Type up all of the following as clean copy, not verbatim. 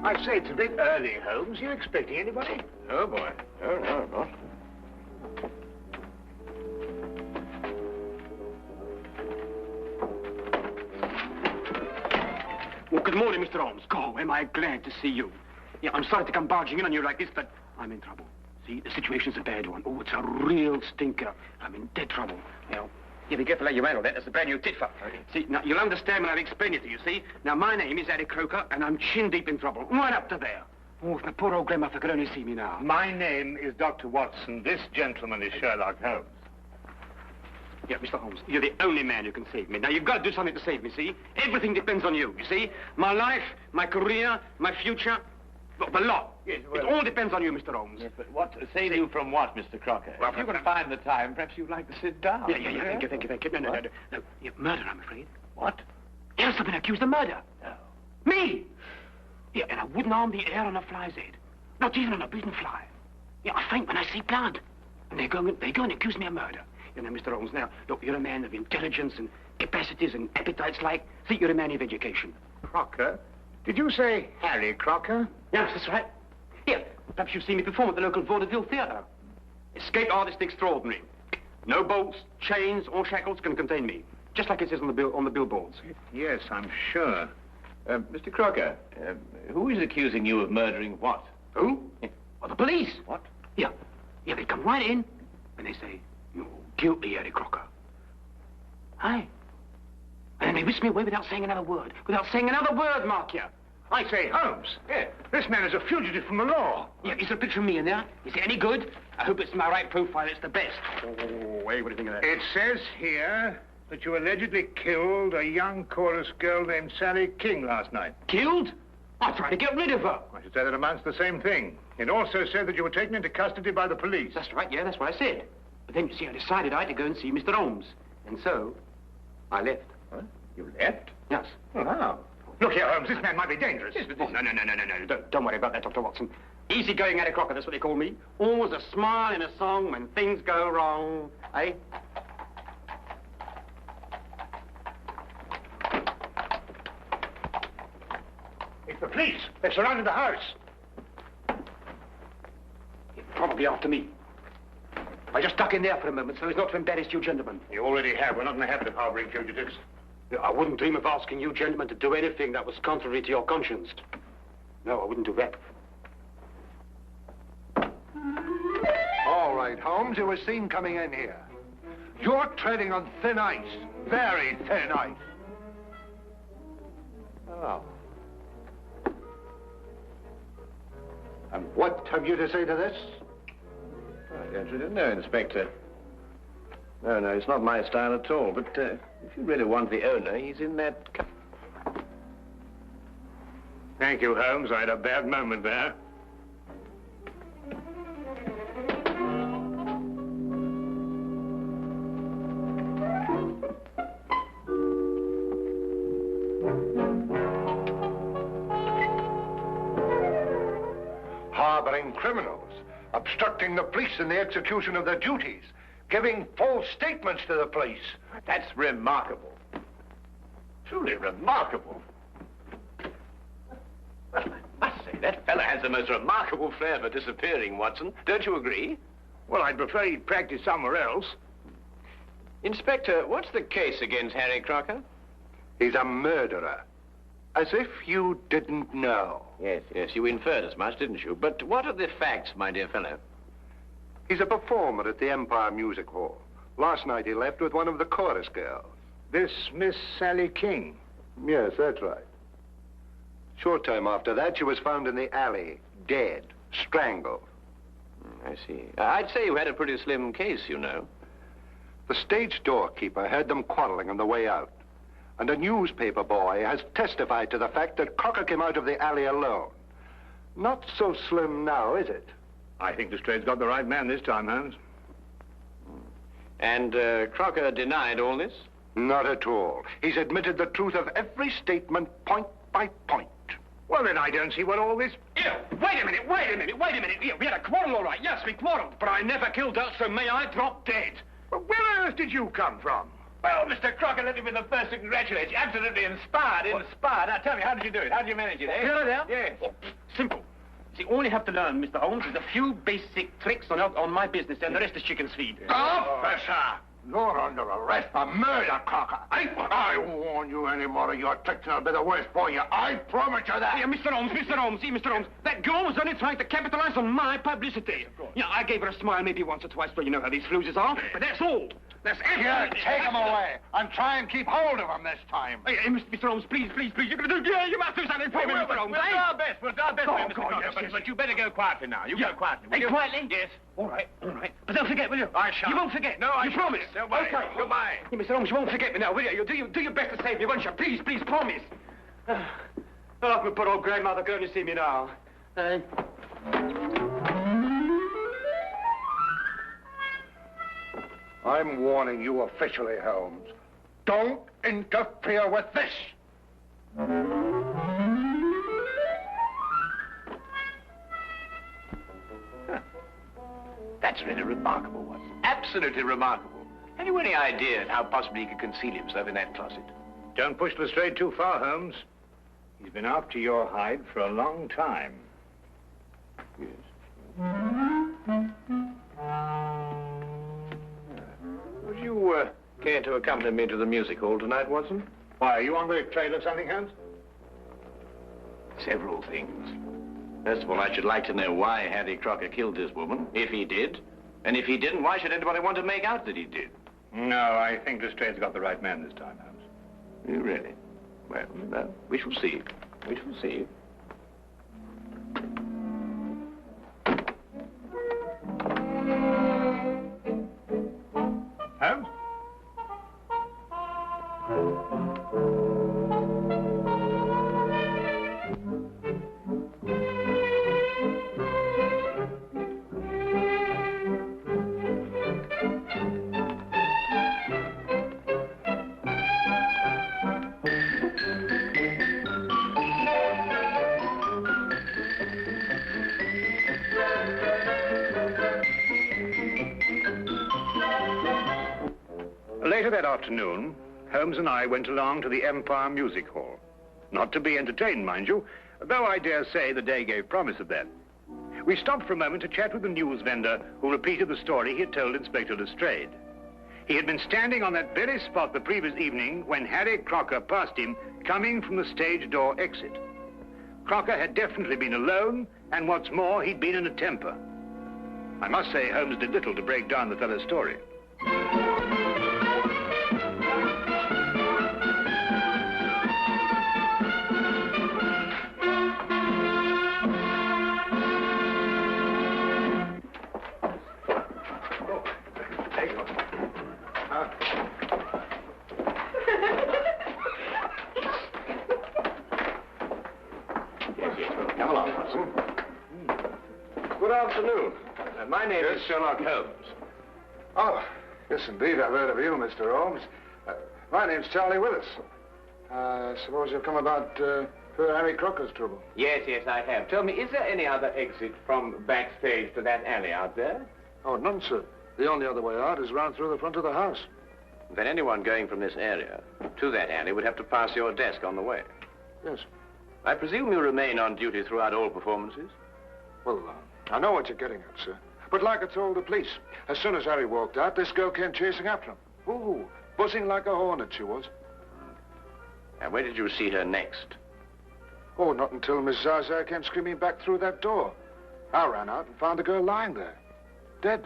I say, it's a bit early, Holmes. You expecting anybody? Oh, boy. No, not. Well, good morning, Mr. Holmes. Oh, am I glad to see you. Yeah, I'm sorry to come barging in on you like this, but I'm in trouble. See, the situation's a bad one. Oh, it's a real stinker. I'm in dead trouble. Now, be careful how you handle that. That's a brand new tit for. Okay. See, now, you'll understand when I've explained it to you, see? Now, my name is Harry Crocker, and I'm chin-deep in trouble. Right up to there. Oh, if my poor old grandmother could only see me now. My name is Dr. Watson. This gentleman is Sherlock Holmes. Yeah, Mr. Holmes, you're the only man who can save me. Now, you've got to do something to save me, see? Everything depends on you, you see? My life, my career, my future, the lot. Yes, well, it all depends on you, Mr. Holmes. Yes, but what save you from what, Mr. Crocker? Well, if you can find the time, perhaps you'd like to sit down. Yeah. Thank you. No. Murder, I'm afraid. What? Yes, I've been accused of murder. No. Me! Yeah, and I wouldn't harm the air on a fly's head. Not even on a beaten fly. Yeah, I faint when I see blood. And they're going to accuse me of murder. You know, Mr. Holmes, now, look, you're a man of intelligence and capacities and appetites like. See, you're a man of education. Crocker? Did you say Harry Crocker? Yes, that's right. Here, perhaps you've seen me perform at the local vaudeville theatre. Escape artist extraordinary. No bolts, chains, or shackles can contain me. Just like it says on the billboards. Yes, I'm sure. Mr. Crocker, who is accusing you of murdering what? Who? Well, the police. What? Yeah, they come right in and they say, you're guilty, Harry Crocker. Aye. And then they whisk me away without saying another word. Mark you. I say, Holmes. Yeah. This man is a fugitive from the law. Yeah, is there a picture of me in there? Is it any good? I hope it's my right profile. It's the best. Oh, hey, what do you think of that? It says here that you allegedly killed a young chorus girl named Sally King last night. Killed? I tried to get rid of her. I should say that amounts to the same thing. It also said that you were taken into custody by the police. That's right, yeah, that's what I said. But then, you see, I decided I had to go and see Mr. Holmes. And so, I left. Huh? You left? Yes. Oh, how? Look here, Holmes, this man might be dangerous. Yes, but no. Don't worry about that, Dr. Watson. Easy-going Harry Crocker, that's what they call me. Always a smile in a song when things go wrong. Eh? It's the police. They've surrounded the house. You're probably after me. I just duck in there for a moment so as not to embarrass you gentlemen. You already have. We're not in the habit of harboring fugitives. I wouldn't dream of asking you gentlemen to do anything that was contrary to your conscience. No, I wouldn't do that. All right, Holmes, you were seen coming in here. You're treading on thin ice. Very thin ice. Oh. And what have you to say to this? I don't really know, Inspector. No, it's not my style at all. But if you really want the owner, he's in that... Thank you, Holmes. I had a bad moment there. Harboring criminals, obstructing the police in the execution of their duties, giving false statements to the police. That's remarkable. Truly remarkable. Well, I must say, that fella has the most remarkable flair for disappearing, Watson. Don't you agree? Well, I'd prefer he'd practice somewhere else. Inspector, what's the case against Harry Crocker? He's a murderer. As if you didn't know. Yes, you inferred as much, didn't you? But what are the facts, my dear fellow? He's a performer at the Empire Music Hall. Last night he left with one of the chorus girls. This Miss Sally King? Yes, that's right. Short time after that, she was found in the alley, dead, strangled. I see. I'd say you had a pretty slim case, you know. The stage doorkeeper heard them quarreling on the way out. And a newspaper boy has testified to the fact that Crocker came out of the alley alone. Not so slim now, is it? I think the straight's got the right man this time, Holmes. And Crocker denied all this? Not at all. He's admitted the truth of every statement, point by point. Well, then I don't see what all this... Here, wait a minute. Here, we had a quarrel, all right. Yes, we quarreled. But I never killed her, so may I drop dead. Well, where on earth did you come from? Well, Mr. Crocker, let me be the first to congratulate you. Absolutely inspired, inspired. Now, tell me, how did you do it? How did you manage it, eh? Here and there? Yes. Oh, simple. See, all you have to learn, Mr. Holmes, is a few basic tricks on my business, and the rest is chicken's feed. Officer! You're under arrest for murder, Crocker. I warn you any more of your tricks and I'll be the worse for you. I promise you that. Yeah, Mr. Holmes, see, Mr. Holmes, that girl was only trying to capitalize on my publicity. Yeah, I gave her a smile maybe once or twice, but you know how these floozes are. But that's all. That's it. Here, take him away and try and keep hold of him this time. Hey, Mr. Holmes, please, you're going to do, you must do something for me, Mr. Holmes. We'll do our best. We'll do our best, Oh, Mr. God, Crocker. yes. But you better go quietly now. You go quietly. will Hey, you? quietly? Yes. All right. But don't forget, will you? I shan't. You won't forget. No, I You shan't. promise. Don't worry. Okay. Goodbye. Hey, Mr. Holmes, you won't forget me now, will you? You'll do your best to save me, won't you? Please, promise. Oh, my poor old grandmother can only see me now. I'm warning you officially, Holmes. Don't interfere with this. That's really remarkable, Watson. Absolutely remarkable. Have you any idea how possibly he could conceal himself in that closet? Don't push Lestrade too far, Holmes. He's been after your hide for a long time. Yes. Would you care to accompany me to the music hall tonight, Watson? Why, are you on the trail of something, Holmes? Several things. First of all, I should like to know why Harry Crocker killed this woman, if he did. And if he didn't, why should anybody want to make out that he did? No, I think Lestrade's got the right man this time, Holmes. You really? Well, we shall see. We shall see. Holmes? Later that afternoon, Holmes and I went along to the Empire Music Hall. Not to be entertained, mind you, though I dare say the day gave promise of that. We stopped for a moment to chat with the news vendor who repeated the story he had told Inspector Lestrade. He had been standing on that very spot the previous evening when Harry Crocker passed him coming from the stage door exit. Crocker had definitely been alone, and what's more, he'd been in a temper. I must say Holmes did little to break down the fellow's story. Come along, Watson. Good afternoon. My name is Sherlock Holmes. Oh, yes, indeed. I've heard of you, Mr. Holmes. My name's Charlie Willis. I suppose you've come about poor Harry Crocker's trouble. Yes, I have. Tell me, is there any other exit from backstage to that alley out there? Oh, none, sir. The only other way out is round through the front of the house. Then anyone going from this area to that alley would have to pass your desk on the way. Yes. I presume you remain on duty throughout all performances? Well, I know what you're getting at, sir. But like I told the police, as soon as Harry walked out, this girl came chasing after him. Ooh, buzzing like a hornet she was. And where did you see her next? Oh, not until Miss Zaza came screaming back through that door. I ran out and found the girl lying there, dead.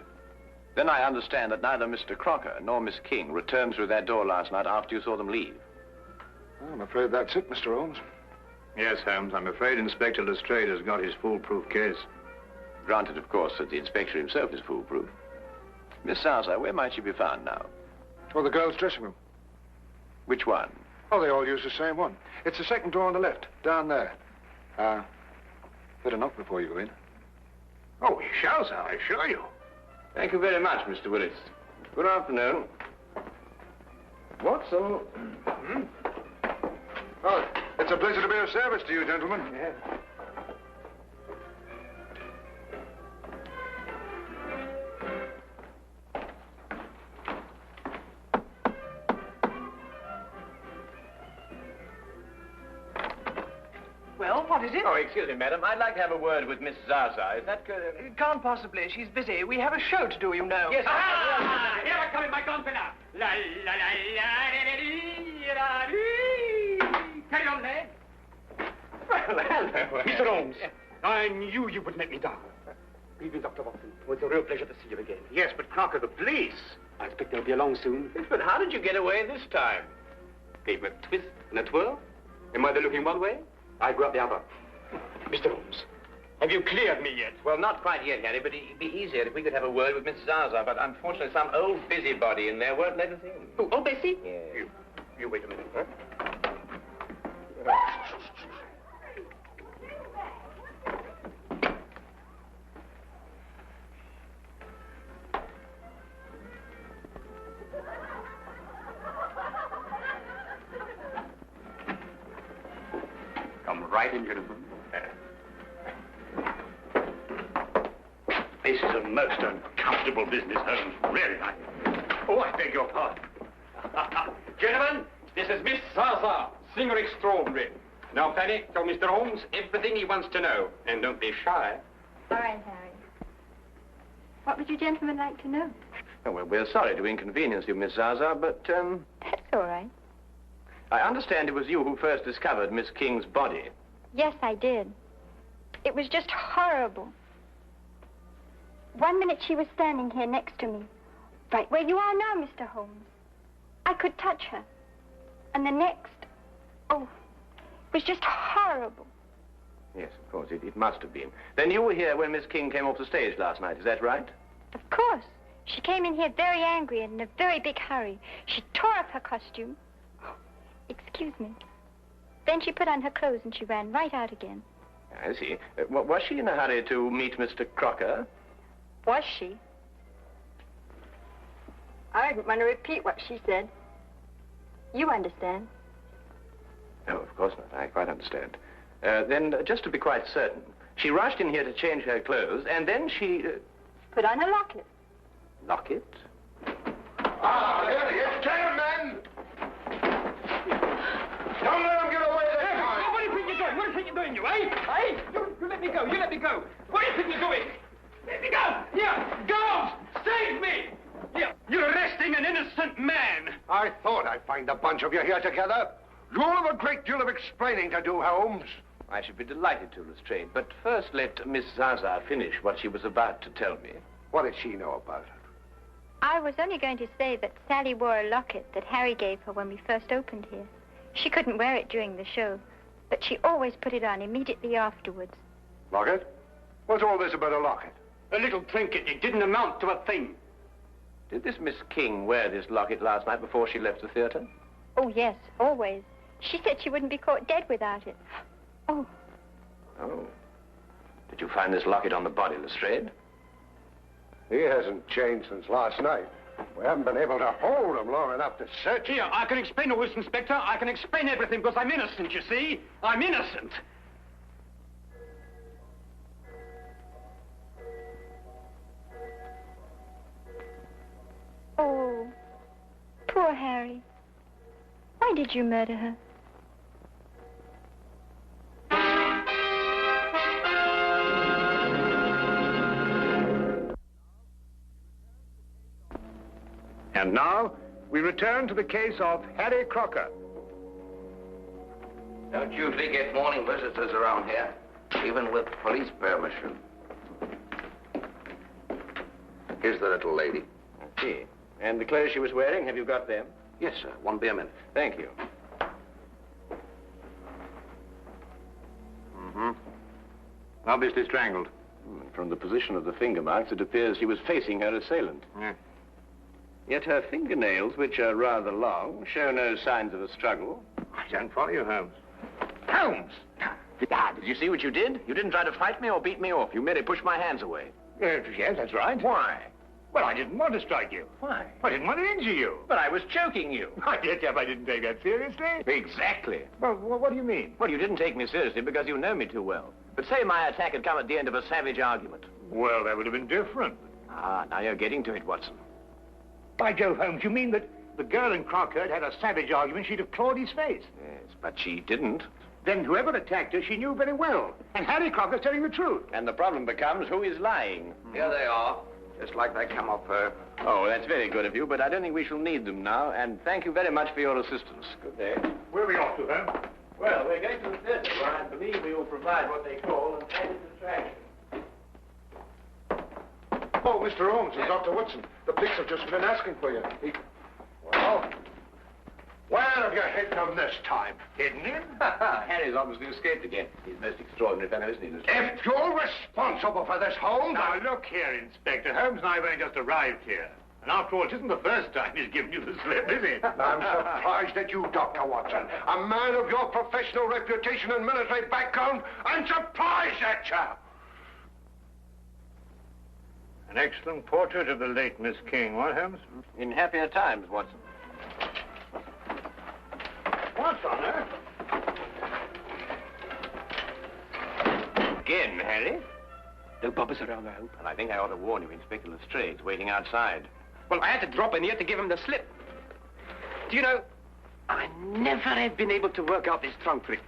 Then I understand that neither Mr. Crocker nor Miss King returned through that door last night after you saw them leave. Well, I'm afraid that's it, Mr. Holmes. Yes, Holmes, I'm afraid Inspector Lestrade has got his foolproof case. Granted, of course, that the inspector himself is foolproof. Miss Zaza, where might she be found now? Oh, the girl's dressing room. Which one? Oh, they all use the same one. It's the second door on the left, down there. Better knock before you go in. Oh, we shall, sir, I assure you. Thank you very much, Mr. Willis. Good afternoon. Watson. Oh, it's a pleasure to be of service to you, gentlemen. Yes. What is it? Oh, excuse me, madam. I'd like to have a word with Miss Zaza. Is that good? Can't possibly. She's busy. We have a show to do, you know. Yes, Here I come in my gonfalon. La la la la la. Carry on, lad. Well, hello. Mr. Holmes, I knew you would let me down. Evening, Dr. Watson. It was a real pleasure to see you again. Yes, but Crocker, the police. I expect they'll be along soon. But how did you get away this time? Gave him a twist and a twirl. Am I looking one way? I go up the other. Mr. Holmes, have you cleared me yet? Well, not quite yet, Harry, but it'd be easier if we could have a word with Miss Zaza. But unfortunately, some old busybody in there won't let us in. Oh, old Bessie? Yes. You wait a minute, huh? Come right in, gentlemen. This is a most uncomfortable business, Holmes. Really, I beg your pardon. Gentlemen, this is Miss Zaza, singer extraordinary. Now, Fanny, tell Mr. Holmes everything he wants to know. And don't be shy. All right, Harry. What would you gentlemen like to know? Oh, well, we're sorry to inconvenience you, Miss Zaza, but, That's all right. I understand it was you who first discovered Miss King's body. Yes, I did. It was just horrible. 1 minute she was standing here next to me, right where you are now, Mr. Holmes. I could touch her. And the next, oh, it was just horrible. Yes, of course, it must have been. Then you were here when Miss King came off the stage last night, is that right? Of course. She came in here very angry and in a very big hurry. She tore up her costume. Excuse me. Then she put on her clothes and she ran right out again. I see. Was she in a hurry to meet Mr. Crocker? Was she? I didn't want to repeat what she said. You understand. No, of course not. I quite understand. Then, just to be quite certain, she rushed in here to change her clothes, and then she... Put on her locket. Locket? Ah, here he is. Gentlemen! Don't let him get away this time. What do you think you're doing? What do you think you're doing, you, eh? You let me go. You let me go. What do you think you're doing? Let me go. Here, girls, save me. Here, you're arresting an innocent man. I thought I'd find a bunch of you here together. You'll have a great deal of explaining to do, Holmes. I should be delighted to, Lestrade. But first, let Miss Zaza finish what she was about to tell me. What did she know about it? I was only going to say that Sally wore a locket that Harry gave her when we first opened here. She couldn't wear it during the show, but she always put it on immediately afterwards. Locket? What's all this about a locket? A little trinket. It didn't amount to a thing. Did this Miss King wear this locket last night before she left the theater? Oh, yes, always. She said she wouldn't be caught dead without it. Oh. Oh. Did you find this locket on the body, Lestrade? He hasn't changed since last night. We haven't been able to hold him long enough to search him. Here, I can explain all this, Inspector. I can explain everything because I'm innocent, you see. I'm innocent. Oh, poor Harry. Why did you murder her? And now, we return to the case of Harry Crocker. Don't usually get morning visitors around here, even with police permission. Here's the little lady. I see. And the clothes she was wearing, have you got them? Yes, sir. Won't be a minute. Thank you. Obviously strangled. From the position of the finger marks, it appears she was facing her assailant. Yeah. Yet her fingernails, which are rather long, show no signs of a struggle. I don't follow you, Holmes. Holmes! Ah, did you see what you did? You didn't try to fight me or beat me off. You merely pushed my hands away. Yes, that's right. Why? Well, I didn't want to strike you. Why? I didn't want to injure you. But I was choking you. I did, I didn't take that seriously. Exactly. Well, what do you mean? Well, you didn't take me seriously because you know me too well. But say my attack had come at the end of a savage argument. Well, that would have been different. Ah, now you're getting to it, Watson. By Jove, Holmes, you mean that the girl and Crocker had a savage argument, she'd have clawed his face? Yes, but she didn't. Then whoever attacked her, she knew very well. And Harry Crocker's telling the truth. And the problem becomes who is lying. Here they are, just like they come off her. Oh, that's very good of you, but I don't think we shall need them now. And thank you very much for your assistance. Good day. Where are we off to, Holmes? Well, we're going to the theatre, where I believe we will provide what they call an added attraction. Oh, Mr. Holmes and Dr. Woodson. The police have just been asking for you. Well, where have you hidden him this time? Hidden him? Harry's obviously escaped again. He's a most extraordinary fellow, isn't he, Mr. If you're responsible for this, Holmes, Now, look here, Inspector. Holmes and I have only just arrived here. And after all, it isn't the first time he's given you the slip, is it? I'm surprised at you, Dr. Watson. A man of your professional reputation and military background, I'm surprised at you. An excellent portrait of the late Miss King, what, Holmes? In happier times, Watson. What's on her? Again, Harry? No bobbers around, I hope. Well, I think I ought to warn you, Inspector Lestrade's waiting outside. Well, I had to drop in here to give him the slip. Do you know, I never have been able to work out this trunk trick.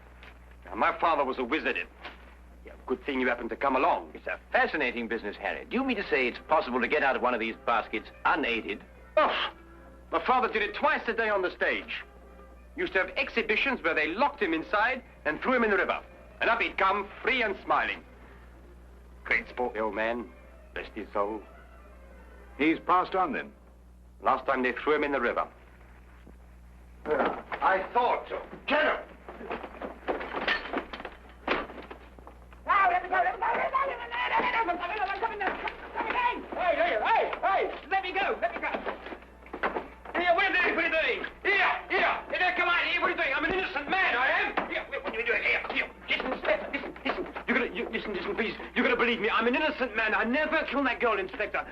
Now, my father was a wizard in. Yeah, good thing you happened to come along. It's a fascinating business, Harry. Do you mean to say it's possible to get out of one of these baskets unaided? Oh, my father did it twice a day on the stage. Used to have exhibitions where they locked him inside and threw him in the river. And up he'd come, free and smiling. Great sport, the old man. Rest his soul. He's passed on, then? Last time they threw him in the river. I thought so. Get him! Hey, let me go. Here, what are you doing? Here, come on, here, what are you doing? I'm an innocent man, I am. Here, what are you doing? Here, listen, Inspector, listen. Listen, please. You're gonna believe me. I'm an innocent man. I never killed that girl, Inspector.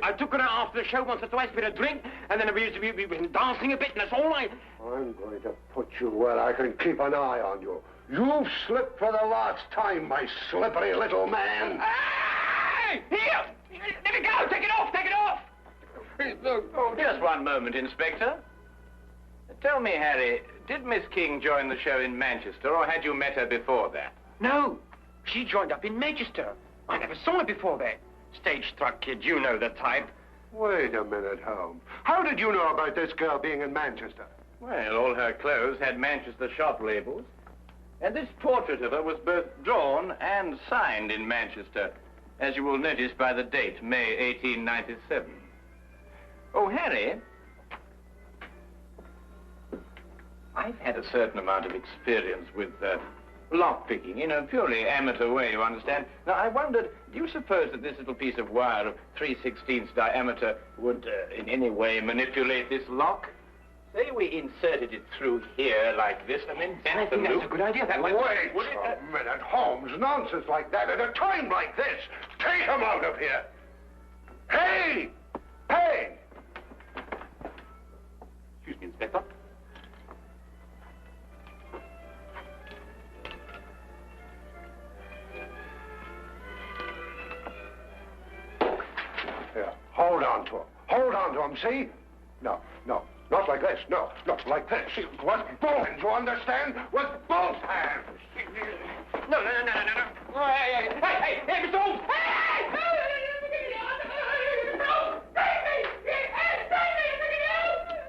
I took her out after the show once or twice, we had a drink, and then we were dancing a bit, and that's all I... I'm going to put you where I can keep an eye on you. You've slipped for the last time, my slippery little man. Hey! Here! Let me go! Take it off! Oh, just one moment, Inspector. Tell me, Harry, did Miss King join the show in Manchester, or had you met her before that? No, she joined up in Manchester. I never saw her before that. Stage-struck kid, you know the type. Wait a minute, Holmes. How did you know about this girl being in Manchester? Well, all her clothes had Manchester shop labels. And this portrait of her was both drawn and signed in Manchester, as you will notice by the date, May 1897. Oh, Harry, I've had a certain amount of experience with lock-picking in a purely amateur way, you understand. Now, I wondered, do you suppose that this little piece of wire of 3/16 diameter would in any way manipulate this lock? Say we inserted it through here like this and then bent the loop. That's a good idea. That might... Wait a minute, Holmes. Nonsense like that at a time like this. Take him out of here. Hey! Excuse me, Inspector. Here, hold on to him, see? No, not like this, no, like this. With both hands, you understand? With both hands. No. Hey, Mr. Holmes! Hey!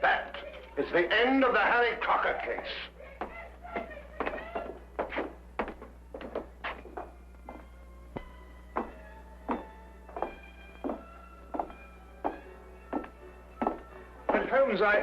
That is the end of the Harry Crocker case. But Holmes, I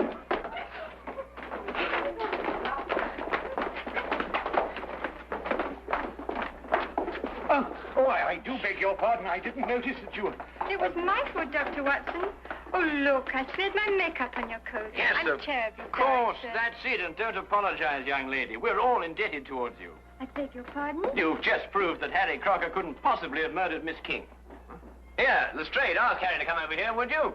do beg your pardon. I didn't notice that you... It was my fault, Dr. Watson. Oh, look, I spilled my makeup on your coat. Yes, I'm terribly of course, sorry, sir. that's it, and don't apologize, young lady. We're all indebted towards you. I beg your pardon? You've just proved that Harry Crocker couldn't possibly have murdered Miss King. Here, Lestrade, ask Harry to come over here, would you?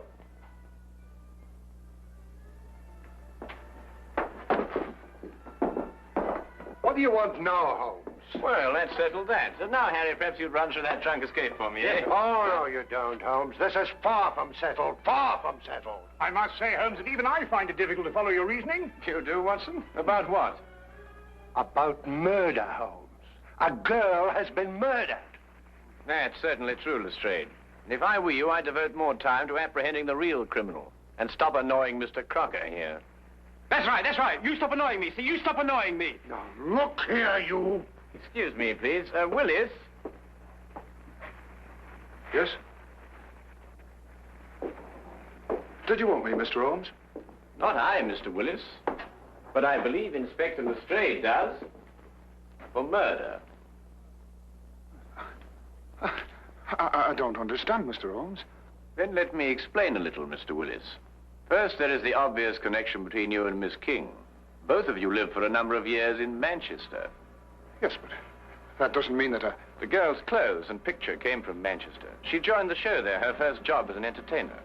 What do you want now, Holmes? Well, let's settle that. So now, Harry, perhaps you'd run through that trunk escape for me, eh? Oh, no, you don't, Holmes. This is far from settled. I must say, Holmes, that even I find it difficult to follow your reasoning. You do, Watson? About what? About murder, Holmes. A girl has been murdered. That's certainly true, Lestrade. And if I were you, I'd devote more time to apprehending the real criminal and stop annoying Mr. Crocker here. That's right, that's right. You stop annoying me. See, you stop annoying me. Now, look here, you. Excuse me, please. Willis? Yes? Did you want me, Mr. Holmes? Not I, Mr. Willis. But I believe Inspector Lestrade does. For murder. I don't understand, Mr. Holmes. Then let me explain a little, Mr. Willis. First, there is the obvious connection between you and Miss King. Both of you lived for a number of years in Manchester. Yes, but that doesn't mean that The girl's clothes and picture came from Manchester. She joined the show there, her first job as an entertainer.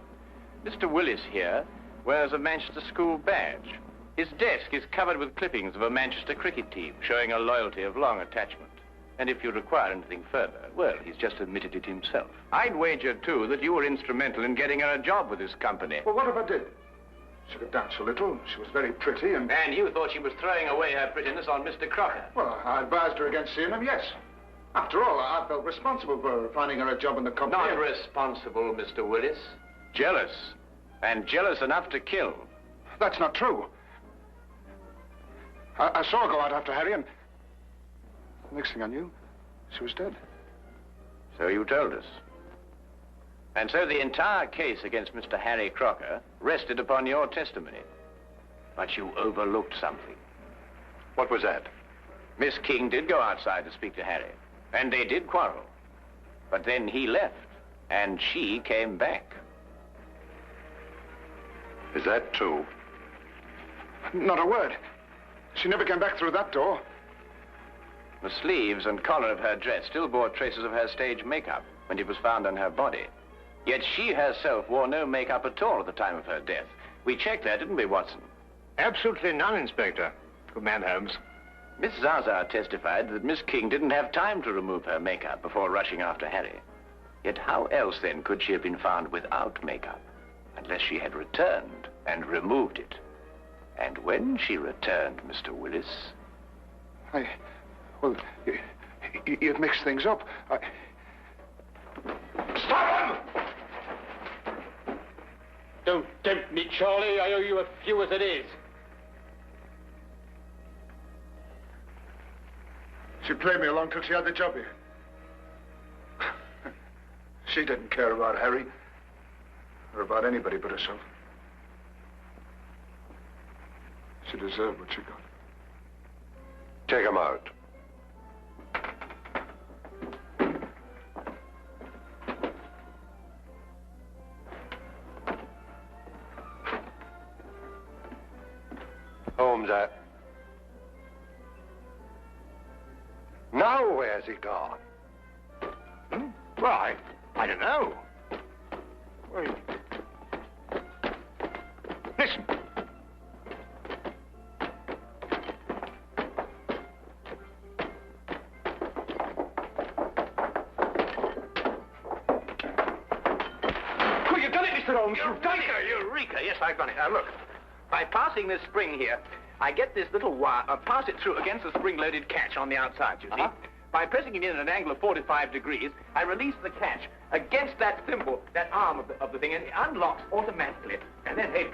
Mr. Willis here wears a Manchester school badge. His desk is covered with clippings of a Manchester cricket team, showing a loyalty of long attachment. And if you require anything further, well, he's just admitted it himself. I'd wager, too, that you were instrumental in getting her a job with this company. Well, what if I did? She could dance a little. She was very pretty and... And you thought she was throwing away her prettiness on Mr. Crocker. Well, I advised her against seeing him, yes. After all, I felt responsible for finding her a job in the company. Not responsible, Mr. Willis. Jealous. And jealous enough to kill. That's not true. I saw her go out after Harry, and the next thing I knew, she was dead. So you told us. And so the entire case against Mr. Harry Crocker rested upon your testimony. But you overlooked something. What was that? Miss King did go outside to speak to Harry, and they did quarrel. But then he left, and she came back. Is that true? Not a word. She never came back through that door. The sleeves and collar of her dress still bore traces of her stage makeup when it was found on her body. Yet she herself wore no makeup at all at the time of her death. We checked that, didn't we, Watson? Absolutely none, Inspector. Good man, Holmes. Miss Zaza testified that Miss King didn't have time to remove her makeup before rushing after Harry. Yet how else, then, could she have been found without makeup? Unless she had returned and removed it. And when she returned, Mr. Willis... Well, you've mixed things up. Stop him! Don't tempt me, Charlie. I owe you a few as it is. She played me along till she had the job here. She didn't care about Harry or about anybody but herself. She deserved what she got. Take him out. Holmes, now where's he gone? Why, I don't know. Well, listen. Oh, you've done it, Mr. Holmes. You've done it. Eureka! Yes, I've done it. Now, look. By passing this spring here, I get this little wire, pass it through against the spring-loaded catch on the outside, you see? By pressing it in at an angle of 45 degrees, I release the catch against that thimble, that arm of the thing, and it unlocks automatically. And then, hey...